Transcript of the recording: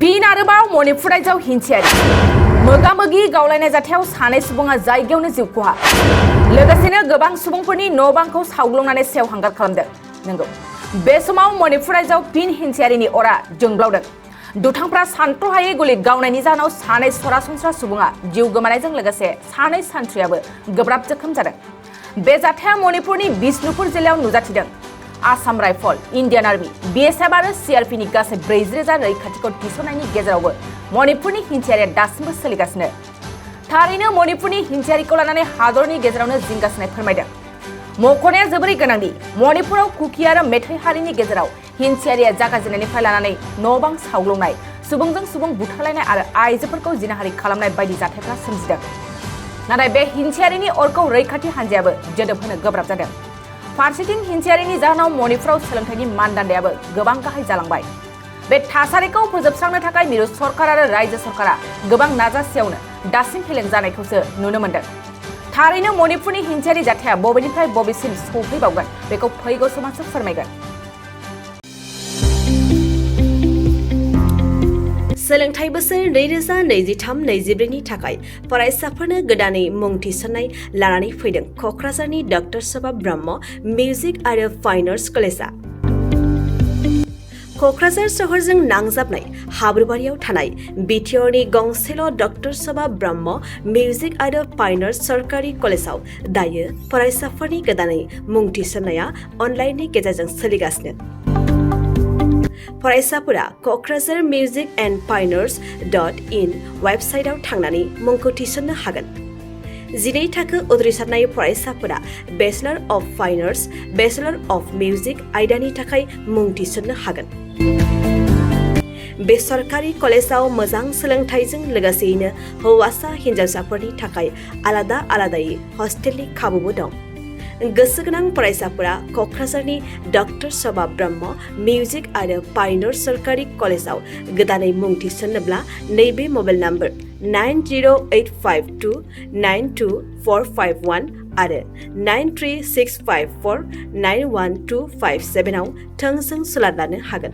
फिन आरोबाव मणिपुर रायजोआव हिंसायारि मोगा-मोगि गावलायनाय जाथायाव सानै सुबुङा जायगायावनो जिउ खहा लोगोसेनो गोबां सुबुंफोरनि न' बांखौ सावग्लुंनानै सेवहांगार खालामदों। नंगौ बे समाव मणिपुर रायजोआव फिन हिंसायारिनि अरा जोंब्लावदों। दुथांफ्रा सानथ्र'हायै गुलि गावनायनि जाहोनाव सानै सरासनस्रा सुबुङा जिउ गोमानायजों लोगोसे सानै सान्थ्रियाबो गोब्राब जोखोम जादों। बे जाथाया मणिपुरनि बिष्णुपुर जिल्लायाव नुजाथिदों। Assam rifle, Indian army, BSF आरो CRPनि गासै 40,000 रैखाथिखौ थिसननायनि गेजेरावबो मणिपुरनि हिंसायारिया दासिमबो सोलिगासिनो। थारैनो मणिपुरनि हिंसायारिखौ लानानै हादरनि गेजेरावनो जिंगासिनाय फोरमायदों। मख'नाया जोबोरै गोनांदि मणिपुराव कुकी आरो मेथै हारिनि गेजेराव हिंसायारिया जागायजेननायनिफ्राय लानानै न' बां सावग्लुंनाय, सुबुंजों सुबुं बुथारलायनाय आरो आइजोफोरखौ जिनाहारि खालामनाय बायदि जाथायफ्रा सोमजिदों। नाथाय बे हिंसायारिनि अरखौ रैखाथि हान्जायाबो जोदोब होनो गोब्राब जादों। फारसेथिं हिंसायारिनि जाहोनाव मणिपुराव सोलोंथाइनि मानदान्दायाबो गोबां गाहाय जालांबाय। बे थासारिखौ फोजोबस्रांनो थाखाय मिरु सरकार आरो रायजो सरकारा गोबां नाजासेयावनो दासिम फेलें जानायखौसो नुनो मोन्दों। थारैनो मणिपुरनि हिंसायारि जाथाया बबेनिफ्राय बबेसिम सौफैबावगोन बेखौ फैगौ समासो फोरमायगोन। सोलोंथाइ बोसोर 2023-24 नि थाखाय फरायसाफोरनो गोदानै मुं थिसननाय लानानै फैदों क'क्राझारनि डक्टर सभा ब्रह्म मिउजिक आरो फाइन आर्ट्स कलेजआ। क'क्राझार सहरजों नांजाबनाय हाब्रुबारियाव थानाय बिटिआरनि गंसेल' डक्टर सभा ब्रह्म मिउजिक आरो फाइन आर्ट्स सरकारि कलेजआव दायो फरायसाफोरनि गोदानै मुं थिसननाया अनलाइननि गेजेरजों सोलिगासिनो। फरायसाफोरा क'क्राझार मिउजिक एन्ड फाइन आर्ट्स.in वेबसाइटआव थांनानै मुंखौ थिसननो हागोन। 12 थाखो उथ्रिसारनाय फरायसाफोरा bachelor of fine arts, bachelor of music आयदानि थाखाय मुं थिसननो हागोन। बे सरकारि कलेजआव मोजां सोलोंथाइजों लोगोसेयैनो हौवासा हिन्जावसाफोरनि थाखाय आलादा आलादायै हस्टेलनि खाबुबो दं। गोसो गोनां फरायसाफोरा क'क्राझारनि डक्टर सभा ब्रह्म मिउजिक आरो फाइन आर्ट्स सरकारि कलेजआव गोदानै मुं थिसन्नोब्ला नैबे मबाइल नम्बर 9085292451 आरो 9365491257 आव थोंजों सुलाद लानो हागोन।